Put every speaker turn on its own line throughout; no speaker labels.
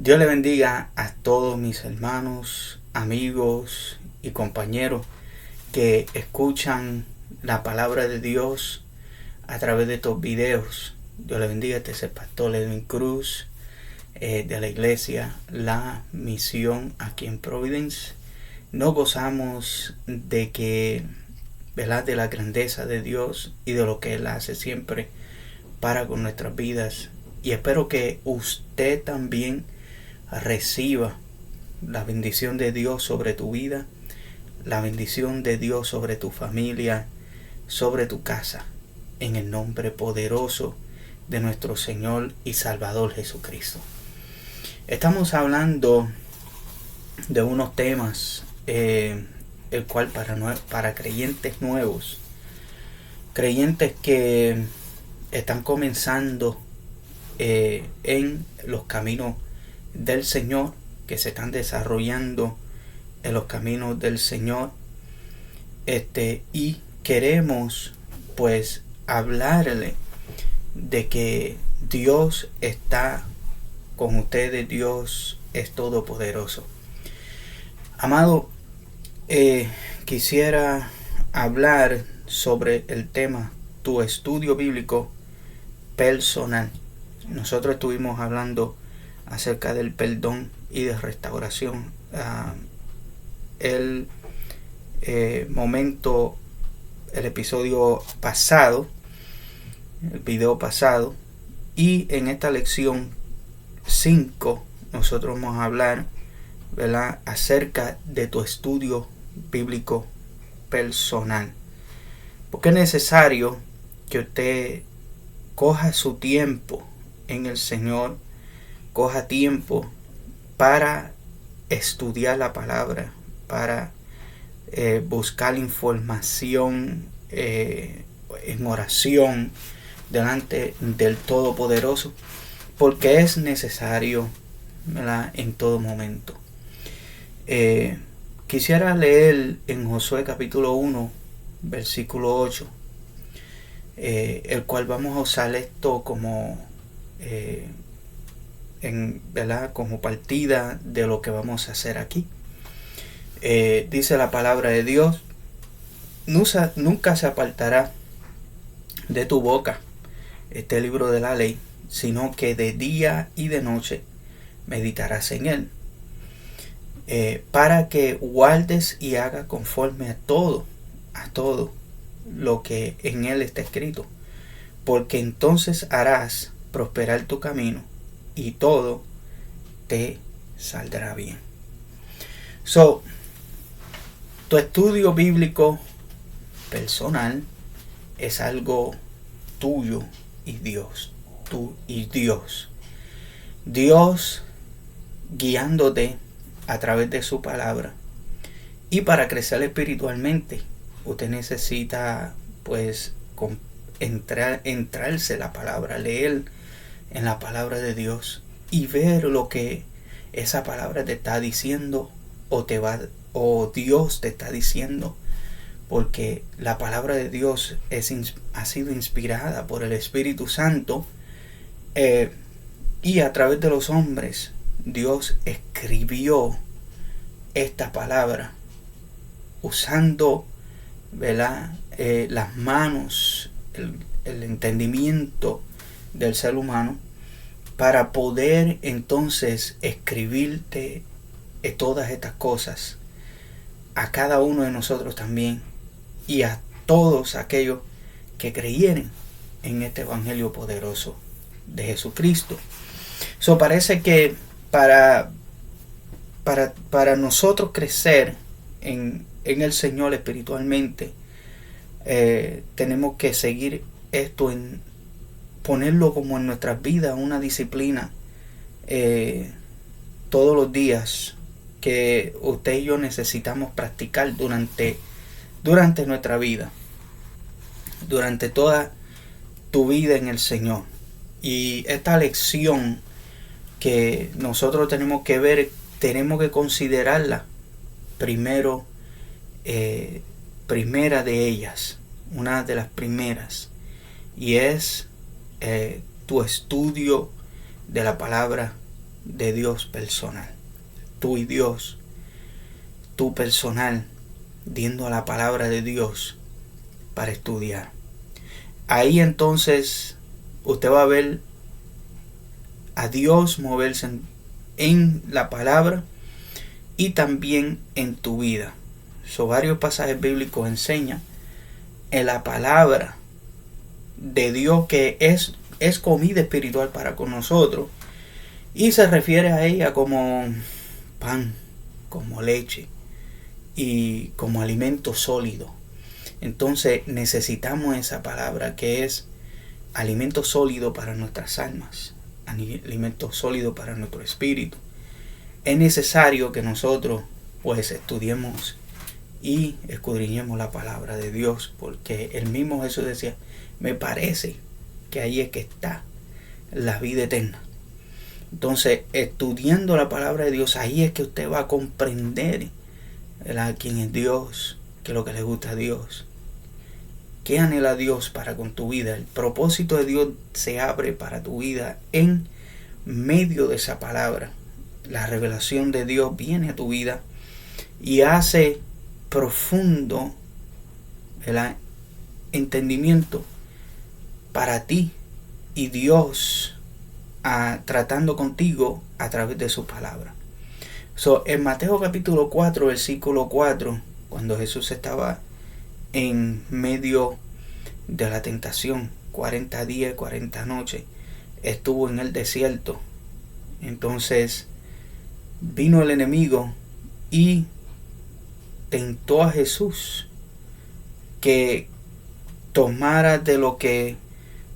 Dios le bendiga a todos mis hermanos, amigos y compañeros que escuchan la palabra de Dios a través de estos videos. Dios le bendiga. Este es el pastor Edwin Cruz de la iglesia La Misión aquí en Providence. Nos gozamos de que, ¿verdad?, de la grandeza de Dios y de lo que Él hace siempre para con nuestras vidas. Y espero que usted también reciba la bendición de Dios sobre tu vida, la bendición de Dios sobre tu familia, sobre tu casa, en el nombre poderoso de nuestro Señor y Salvador Jesucristo. Estamos hablando de unos temas el cual para creyentes nuevos, creyentes que están comenzando en los caminos del Señor, que se están desarrollando en los caminos del Señor, y queremos pues hablarle de que Dios está con ustedes. Dios es todopoderoso. Amado, quisiera hablar sobre el tema tu estudio bíblico personal. Nosotros estuvimos hablando acerca del perdón y de restauración. El episodio pasado, el video pasado, y en esta lección 5 nosotros vamos a hablar, ¿verdad?, acerca de tu estudio bíblico personal. Porque es necesario que usted coja su tiempo en el Señor, coja tiempo para estudiar la palabra, para buscar información en oración delante del Todopoderoso, porque es necesario, ¿verdad?, en todo momento. Quisiera leer en Josué capítulo 1, versículo 8, el cual vamos a usar esto como ¿verdad?, como partida de lo que vamos a hacer aquí. Dice la palabra de Dios: nunca se apartará de tu boca este libro de la ley, sino que de día y de noche meditarás en él, para que guardes y hagas conforme a todo lo que en él está escrito, porque entonces harás prosperar tu camino y todo te saldrá bien. Tu estudio bíblico personal es algo tuyo y Dios. Tú y Dios. Dios guiándote a través de su palabra. Y para crecer espiritualmente, usted necesita pues entrarse la palabra, leer en la palabra de Dios y ver lo que esa palabra te está diciendo o Dios te está diciendo, porque la palabra de Dios ha sido inspirada por el Espíritu Santo, y a través de los hombres Dios escribió esta palabra usando, ¿verdad?, las manos, el entendimiento del ser humano, para poder entonces escribirte todas estas cosas a cada uno de nosotros también, y a todos aquellos que creyeren en este evangelio poderoso de Jesucristo. Parece que para nosotros crecer en el Señor espiritualmente, tenemos que seguir esto, en ponerlo como en nuestras vidas, una disciplina todos los días, que usted y yo necesitamos practicar durante nuestra vida, durante toda tu vida en el Señor. Y esta lección que nosotros tenemos que ver, tenemos que considerarla primero, primera de ellas, una de las primeras, y es tu estudio de la palabra de Dios personal. Tú y Dios, tú personal, yendo a la palabra de Dios para estudiar. Ahí entonces usted va a ver a Dios moverse en la palabra y también en tu vida. Varios pasajes bíblicos enseñan en la palabra de Dios que es comida espiritual para con nosotros, y se refiere a ella como pan, como leche y como alimento sólido. Entonces necesitamos esa palabra que es alimento sólido para nuestras almas, alimento sólido para nuestro espíritu. Es necesario que nosotros pues estudiemos y escudriñemos la palabra de Dios, porque el mismo Jesús decía, me parece que ahí es que está la vida eterna. Entonces, estudiando la palabra de Dios, ahí es que usted va a comprender, ¿verdad?, quién es Dios, qué es lo que le gusta a Dios, qué anhela Dios para con tu vida. El propósito de Dios se abre para tu vida en medio de esa palabra. La revelación de Dios viene a tu vida y hace profundo el entendimiento para ti, y Dios tratando contigo a través de su palabra. En Mateo capítulo 4, versículo 4, cuando Jesús estaba en medio de la tentación, 40 días, 40 noches, estuvo en el desierto. Entonces vino el enemigo y tentó a Jesús que tomara de lo que,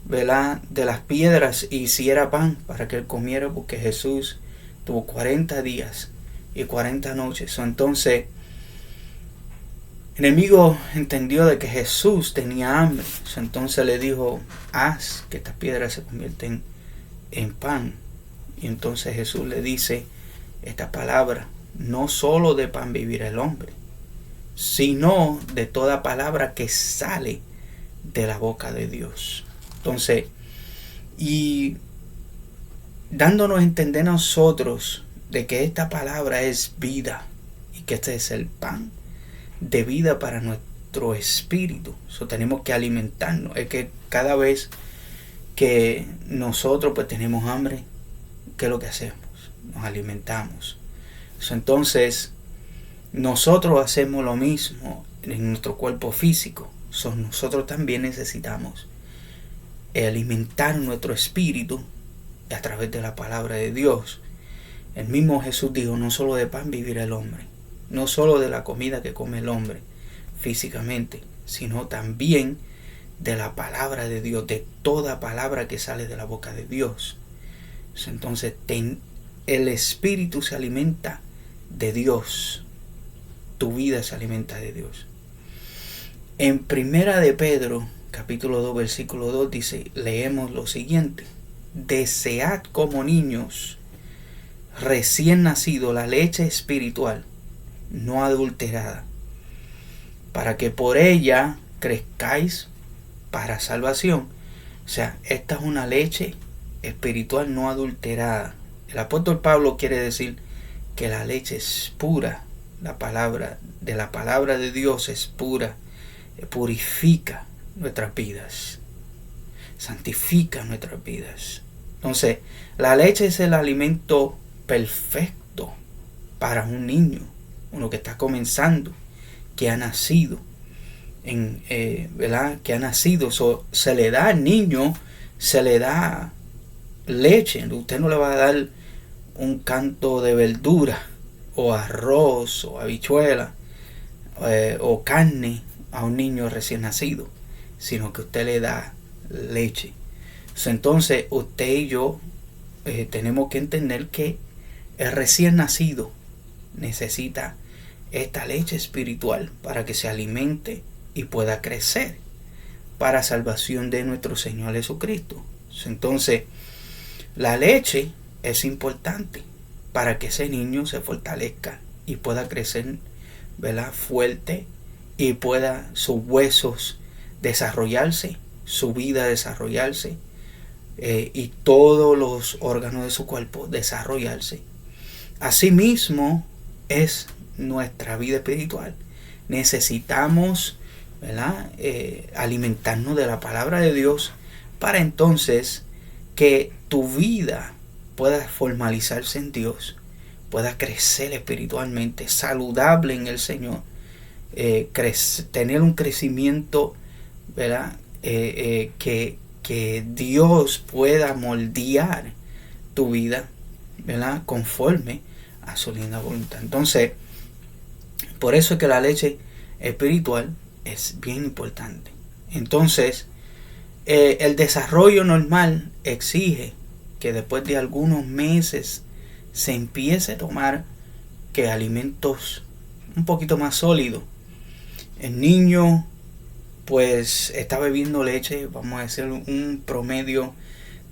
¿verdad?, de las piedras e hiciera pan para que él comiera, porque Jesús tuvo 40 días y 40 noches. Entonces el enemigo entendió de que Jesús tenía hambre. Entonces le dijo, haz que estas piedras se convierten en pan. Y entonces Jesús le dice esta palabra, no solo de pan vivirá el hombre, sino de toda palabra que sale de la boca de Dios. Entonces, y dándonos a entender nosotros de que esta palabra es vida y que este es el pan de vida para nuestro espíritu. Tenemos que alimentarnos. Es que cada vez que nosotros pues tenemos hambre, ¿qué es lo que hacemos? Nos alimentamos. Entonces nosotros hacemos lo mismo en nuestro cuerpo físico. Nosotros también necesitamos alimentar nuestro espíritu a través de la palabra de Dios. El mismo Jesús dijo, no solo de pan vivirá el hombre, no solo de la comida que come el hombre físicamente, sino también de la palabra de Dios, de toda palabra que sale de la boca de Dios. Entonces el espíritu se alimenta de Dios, tu vida se alimenta de Dios. En Primera de Pedro, capítulo 2, versículo 2 dice, leemos lo siguiente, desead como niños recién nacido la leche espiritual, no adulterada, para que por ella crezcáis para salvación. Esta es una leche espiritual no adulterada. El apóstol Pablo quiere decir que la leche es pura, la palabra de Dios es pura, purifica nuestras vidas, santifica nuestras vidas. Entonces, la leche es el alimento perfecto para un niño, uno que está comenzando, que ha nacido, ¿verdad? Que ha nacido. Se le da al niño, se le da leche. Usted no le va a dar un canto de verdura o arroz o habichuela o carne a un niño recién nacido, sino que usted le da leche. Entonces usted y yo tenemos que entender que el recién nacido necesita esta leche espiritual para que se alimente y pueda crecer para salvación de nuestro Señor Jesucristo. Entonces la leche es importante para que ese niño se fortalezca y pueda crecer, ¿verdad?, fuerte, y pueda sus huesos desarrollarse, su vida desarrollarse, y todos los órganos de su cuerpo desarrollarse. Asimismo es nuestra vida espiritual. Necesitamos, ¿verdad?, alimentarnos de la palabra de Dios para entonces que tu vida pueda formalizarse en Dios, pueda crecer espiritualmente, saludable en el Señor, tener un crecimiento, ¿verdad?, que Dios pueda moldear tu vida, ¿verdad?, conforme a su linda voluntad. Entonces, por eso es que la leche espiritual es bien importante. Entonces, el desarrollo normal exige que después de algunos meses se empiece a tomar que alimentos un poquito más sólidos. El niño pues está bebiendo leche, vamos a decir, un promedio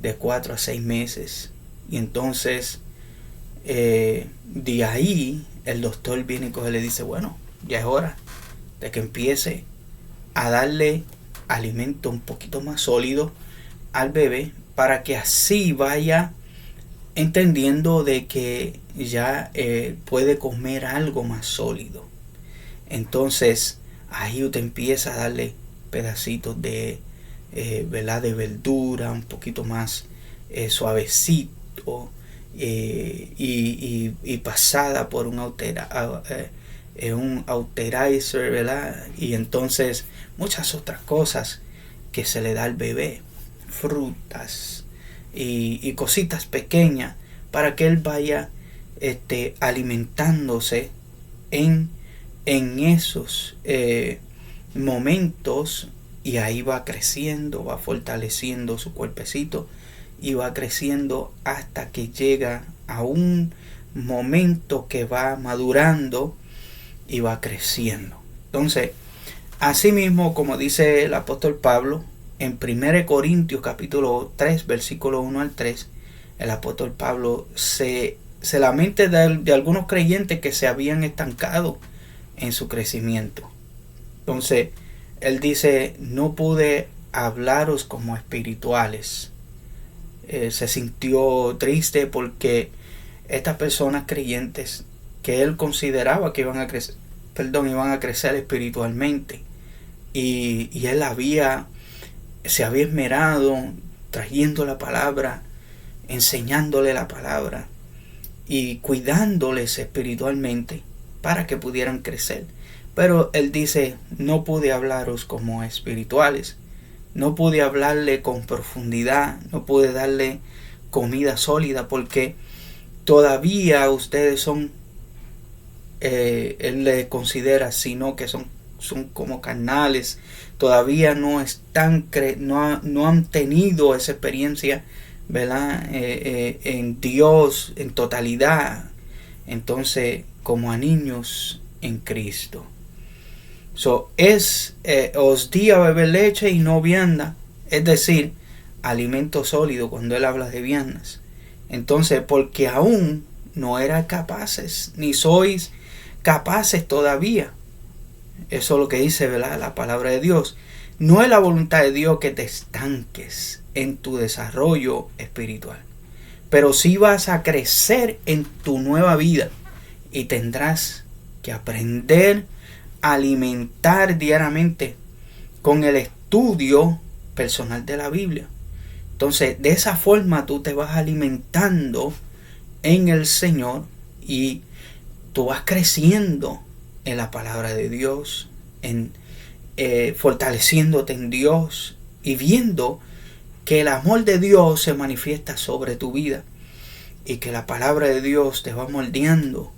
de 4 a 6 meses. Y entonces de ahí el doctor viene y le dice, bueno, ya es hora de que empiece a darle alimento un poquito más sólido al bebé, para que así vaya entendiendo de que ya puede comer algo más sólido. Entonces ahí usted empieza a darle pedacitos de ¿verdad?, de verdura un poquito más suavecito, y pasada por un auterizer, ¿verdad? Y entonces muchas otras cosas que se le da al bebé, frutas y cositas pequeñas, para que él vaya alimentándose en esos momentos, y ahí va creciendo, va fortaleciendo su cuerpecito y va creciendo hasta que llega a un momento que va madurando y va creciendo. Entonces, así mismo, como dice el apóstol Pablo en 1 Corintios capítulo 3 versículo 1 al 3, el apóstol Pablo se lamenta de algunos creyentes que se habían estancado en su crecimiento. Entonces él dice, no pude hablaros como espirituales. Se sintió triste porque estas personas creyentes que él consideraba que iban a crecer espiritualmente, y él se había esmerado trayendo la palabra, enseñándole la palabra y cuidándoles espiritualmente para que pudieran crecer. Pero él dice, no pude hablaros como espirituales, no pude hablarle con profundidad, no pude darle comida sólida, porque todavía ustedes son, él le considera, sino que son como carnales, todavía no han tenido esa experiencia, ¿verdad?, en Dios en totalidad. Entonces, como a niños en Cristo. Os di a beber leche y no vianda, es decir, alimento sólido, cuando él habla de viandas. Entonces, porque aún no eran capaces, ni sois capaces todavía. Eso es lo que dice, ¿verdad?, la palabra de Dios. No es la voluntad de Dios que te estanques en tu desarrollo espiritual, pero sí vas a crecer en tu nueva vida, y tendrás que aprender a alimentar diariamente con el estudio personal de la Biblia. Entonces, de esa forma tú te vas alimentando en el Señor, y tú vas creciendo en la palabra de Dios, fortaleciéndote en Dios y viendo que el amor de Dios se manifiesta sobre tu vida, y que la palabra de Dios te va moldeando,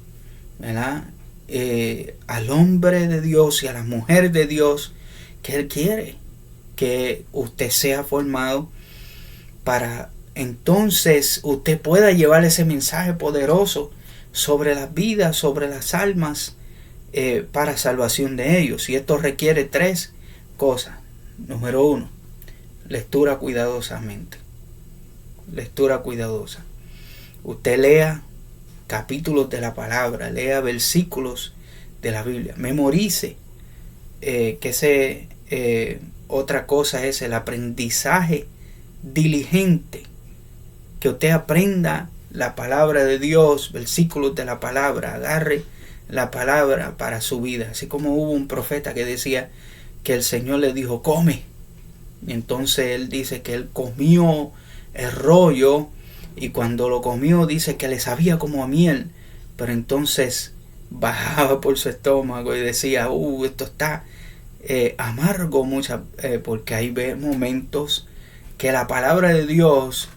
¿verdad?, al hombre de Dios y a la mujer de Dios que Él quiere que usted sea formado, para entonces usted pueda llevar ese mensaje poderoso sobre las vidas, sobre las almas, para salvación de ellos. Y esto requiere 3 cosas. Número 1, lectura cuidadosamente. Lectura cuidadosa. Usted lea capítulos de la palabra, lea versículos de la Biblia, memorice, otra cosa es el aprendizaje diligente, que usted aprenda la palabra de Dios, versículos de la palabra, agarre la palabra para su vida. Así como hubo un profeta que decía que el Señor le dijo, come. Y entonces él dice que él comió el rollo, y cuando lo comió dice que le sabía como a miel, pero entonces bajaba por su estómago y decía, esto está amargo, porque hay momentos que la palabra de Dios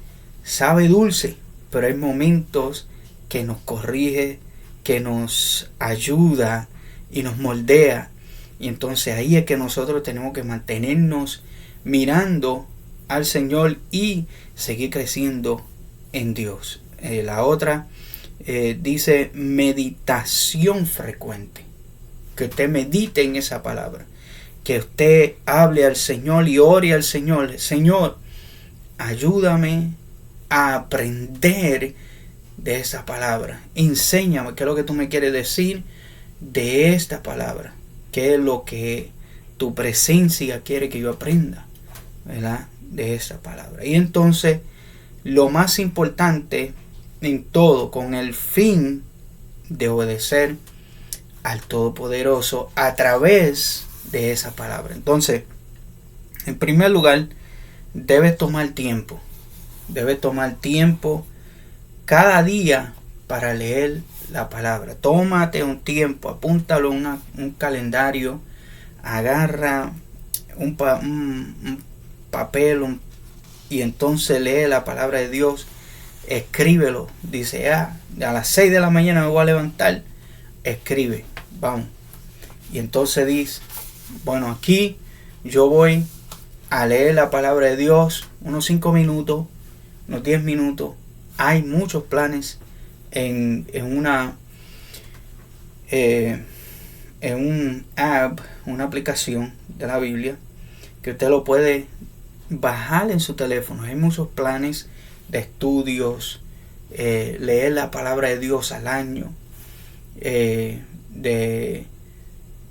sabe dulce, pero hay momentos que nos corrige, que nos ayuda y nos moldea. Y entonces ahí es que nosotros tenemos que mantenernos mirando al Señor y seguir creciendo en Dios. La otra dice meditación frecuente, que usted medite en esa palabra, que usted hable al Señor y ore al Señor. Señor, ayúdame a aprender de esa palabra, enséñame qué es lo que tú me quieres decir de esta palabra, qué es lo que tu presencia quiere que yo aprenda, ¿verdad?, de esta palabra. Y entonces lo más importante en todo, con el fin de obedecer al Todopoderoso a través de esa palabra. Entonces, en primer lugar, debes tomar tiempo cada día para leer la palabra. Tómate un tiempo, apúntalo en un calendario, agarra un papel y entonces lee la palabra de Dios, escríbelo. Dice, a las 6 de la mañana me voy a levantar, escribe, vamos. Y entonces dice, bueno, aquí yo voy a leer la palabra de Dios unos 5 minutos, unos 10 minutos. Hay muchos planes en un app, una aplicación de la Biblia, que usted lo puede bajar en su teléfono. Hay muchos planes de estudios, leer la palabra de Dios al año,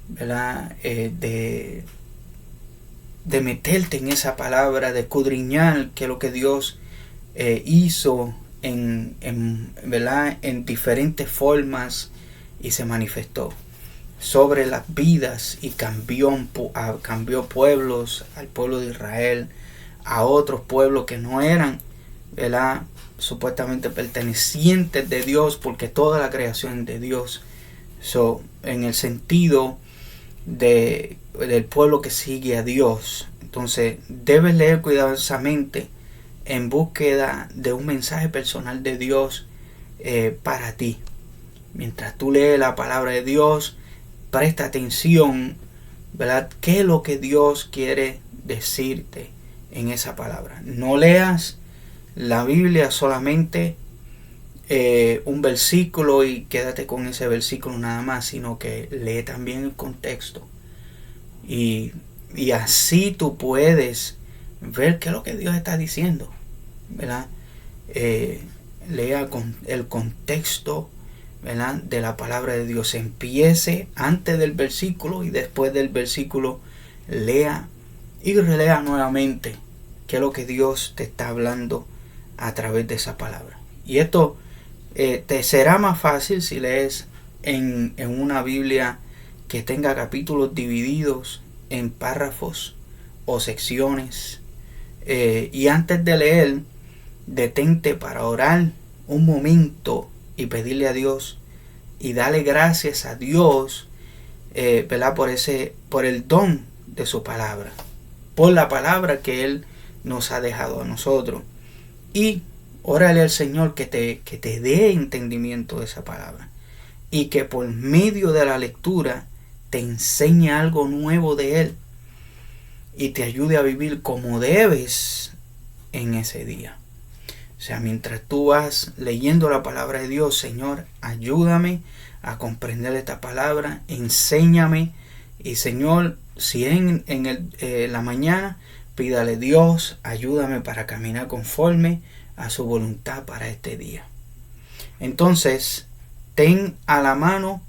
¿verdad? De meterte en esa palabra, de escudriñar que lo que Dios hizo ¿verdad?, en diferentes formas y se manifestó sobre las vidas y cambió pueblos, al pueblo de Israel, a otros pueblos que no eran, ¿verdad?, supuestamente pertenecientes de Dios, porque toda la creación de Dios. En el sentido del pueblo que sigue a Dios. Entonces debes leer cuidadosamente en búsqueda de un mensaje personal de Dios para ti. Mientras tú lees la palabra de Dios, presta atención, ¿verdad?, qué es lo que Dios quiere decirte en esa palabra. No leas la Biblia solamente un versículo y quédate con ese versículo nada más, sino que lee también el contexto. Y así tú puedes ver qué es lo que Dios está diciendo, ¿verdad? Lea con el contexto, ¿verdad?, de la palabra de Dios. Empiece antes del versículo y después del versículo lea y relea nuevamente qué es lo que Dios te está hablando a través de esa palabra. Y esto te será más fácil si lees en una Biblia que tenga capítulos divididos en párrafos o secciones. Y antes de leer, detente para orar un momento y pedirle a Dios y darle gracias a Dios, ¿verdad?, por el don de su palabra, por la palabra que Él nos ha dejado a nosotros. Y órale al Señor que te dé entendimiento de esa palabra y que por medio de la lectura te enseñe algo nuevo de Él y te ayude a vivir como debes en ese día. O sea, mientras tú vas leyendo la palabra de Dios, Señor, ayúdame a comprender esta palabra, enséñame. Y Señor, si en la mañana, pídale, Dios, ayúdame para caminar conforme a su voluntad para este día. Entonces, ten a la mano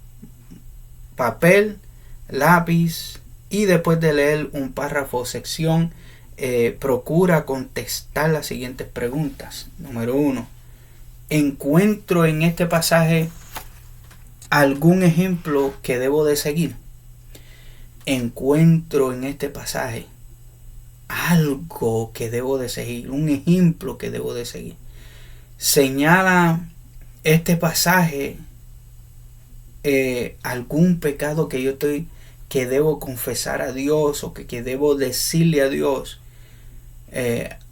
papel, lápiz, y después de leer un párrafo o sección, procura contestar las siguientes preguntas. Número 1. ¿Encuentro en este pasaje algún ejemplo que debo de seguir? ¿Encuentro en este pasaje algo que debo de seguir? ¿Un ejemplo que debo de seguir? ¿Señala este pasaje algún pecado que debo confesar a Dios o que debo decirle a Dios?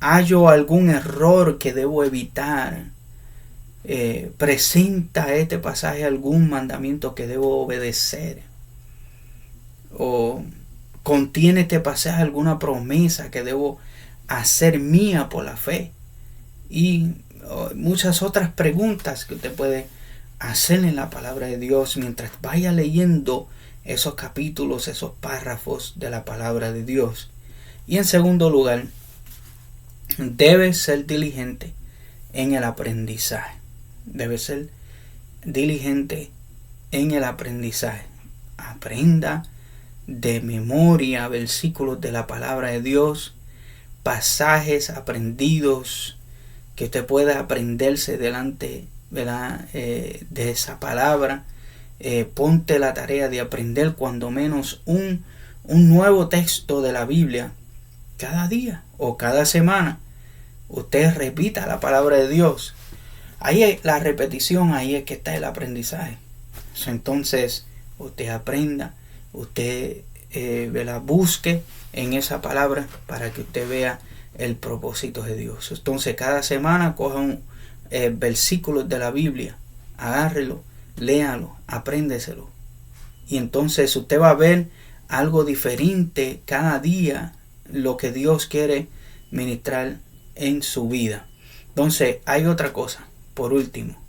¿Hallo algún error que debo evitar? ¿Presenta este pasaje algún mandamiento que debo obedecer? ¿O contiene este pasaje alguna promesa que debo hacer mía por la fe? Y muchas otras preguntas que usted puede hacer en la palabra de Dios mientras vaya leyendo esos capítulos, esos párrafos de la palabra de Dios. Y en segundo lugar, debe ser diligente en el aprendizaje. Debe ser diligente en el aprendizaje. Aprenda de memoria versículos de la palabra de Dios, pasajes aprendidos que usted pueda aprenderse delante, ¿verdad? De esa palabra. Ponte la tarea de aprender cuando menos un nuevo texto de la Biblia cada día o cada semana. Usted repita la palabra de Dios. Ahí hay la repetición, ahí es que está el aprendizaje. Entonces usted aprenda, usted busque en esa palabra para que usted vea el propósito de Dios. Entonces cada semana coja un versículo de la Biblia, agárrelo, léalo, apréndeselo. Y entonces usted va a ver algo diferente cada día, lo que Dios quiere ministrar en su vida. Entonces hay otra cosa. Por último,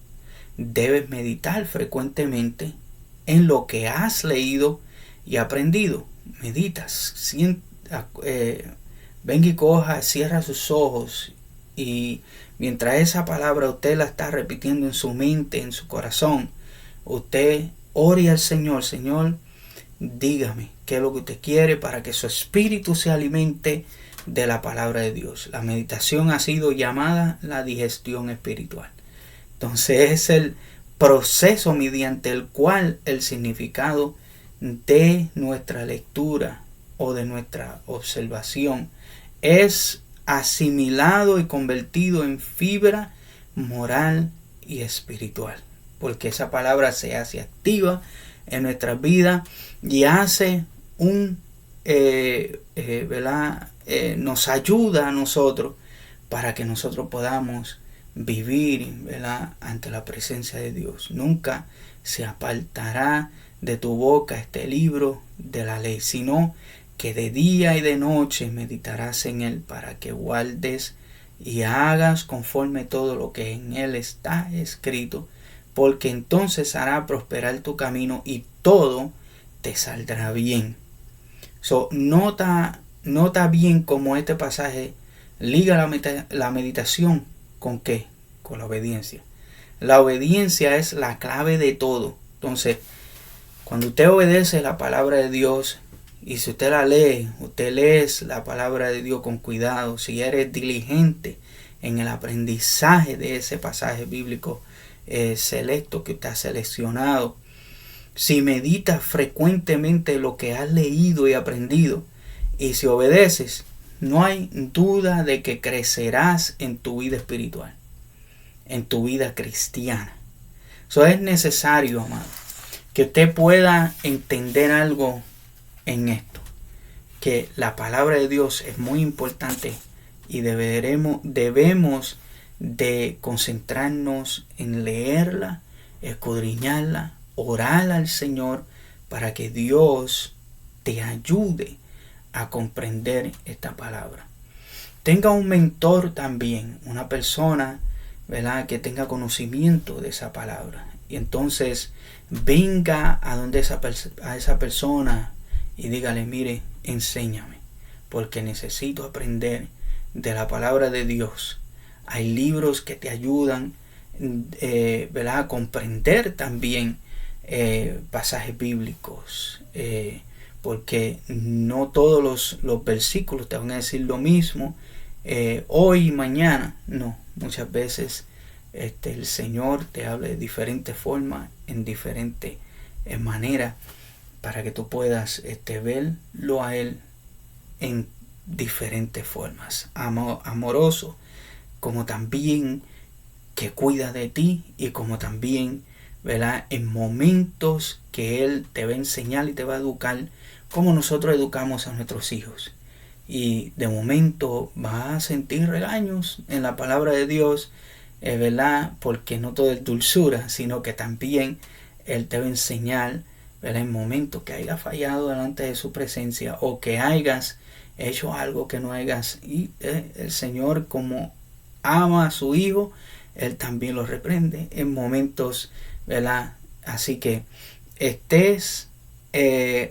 debes meditar frecuentemente en lo que has leído y aprendido. Meditas, venga y coja, cierra sus ojos y mientras esa palabra usted la está repitiendo en su mente, en su corazón, usted ore al Señor. Señor, dígame qué es lo que usted quiere para que su espíritu se alimente de la palabra de Dios. La meditación ha sido llamada la digestión espiritual. Entonces es el proceso mediante el cual el significado de nuestra lectura o de nuestra observación es asimilado y convertido en fibra moral y espiritual, porque esa palabra se hace activa en nuestra vida y hace nos ayuda a nosotros para que nosotros podamos vivir, ¿verdad?, ante la presencia de Dios. Nunca se apartará de tu boca este libro de la ley, sino que de día y de noche meditarás en él para que guardes y hagas conforme todo lo que en él está escrito, porque entonces hará prosperar tu camino y todo te saldrá bien. Nota bien cómo este pasaje liga la meditación ¿con qué? Con la obediencia. La obediencia es la clave de todo. Entonces, cuando usted obedece la palabra de Dios, y si usted la lee, usted lee la palabra de Dios con cuidado, si eres diligente en el aprendizaje de ese pasaje bíblico selecto que usted ha seleccionado, si meditas frecuentemente lo que has leído y aprendido, y si obedeces, no hay duda de que crecerás en tu vida espiritual, en tu vida cristiana. Eso es necesario, amado, que usted pueda entender algo en esto, que la palabra de Dios es muy importante y debemos de concentrarnos en leerla, escudriñarla, orar al Señor para que Dios te ayude a comprender esta palabra. Tenga un mentor también, una persona, ¿verdad?, que tenga conocimiento de esa palabra. Y entonces venga a donde a esa persona y dígale: mire, enséñame, porque necesito aprender de la palabra de Dios. Hay libros que te ayudan, ¿verdad?, a comprender también pasajes bíblicos. porque no todos los versículos te van a decir lo mismo hoy y mañana. No, muchas veces el Señor te habla de diferentes formas, en diferentes maneras, para que tú puedas verlo a Él en diferentes formas. Amoroso, como también que cuida de ti, y como también, ¿verdad?, en momentos que Él te va a enseñar y te va a educar, como nosotros educamos a nuestros hijos. Y de momento vas a sentir regaños en la palabra de Dios, ¿verdad?, porque no todo es dulzura, sino que también Él te va a enseñar, ¿verdad?, en momentos que hayas fallado delante de su presencia, o que hayas hecho algo que no hayas. Y el Señor, como ama a su hijo, Él también lo reprende en momentos, ¿verdad? Así que estés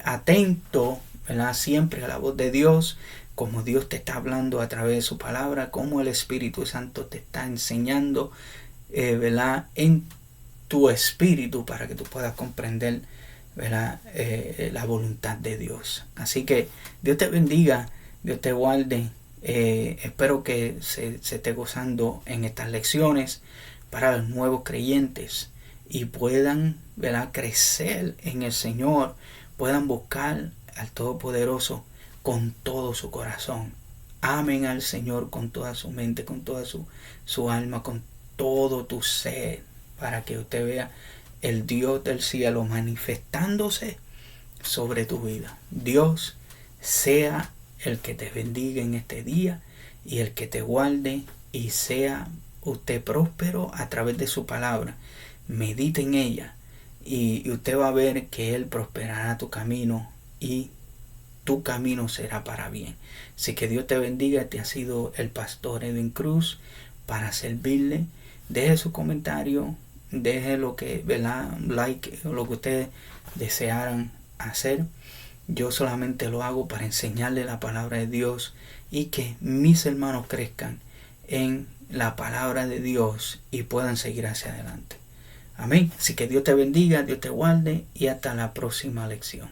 atento, ¿verdad?, siempre a la voz de Dios, como Dios te está hablando a través de su palabra, como el Espíritu Santo te está enseñando, ¿verdad?, en tu espíritu, para que tú puedas comprender, ¿verdad?, la voluntad de Dios. Así que Dios te bendiga, Dios te guarde. Espero que se esté gozando en estas lecciones para los nuevos creyentes, y puedan, ¿verdad?, crecer en el Señor, puedan buscar al Todopoderoso con todo su corazón. Amen al Señor con toda su mente, con toda su alma, con todo tu ser, para que usted vea el Dios del cielo manifestándose sobre tu vida. Dios sea el que te bendiga en este día, y el que te guarde, y sea usted próspero a través de su palabra. Medite en ella, y usted va a ver que Él prosperará tu camino, y tu camino será para bien. Así que Dios te bendiga. Este ha sido el pastor Edwin Cruz, para servirle. Deje su comentario, deje lo que, ¿verdad?, like, lo que ustedes desearan hacer. Yo solamente lo hago para enseñarle la palabra de Dios, y que mis hermanos crezcan en la palabra de Dios y puedan seguir hacia adelante. Amén. Así que Dios te bendiga, Dios te guarde, y hasta la próxima lección.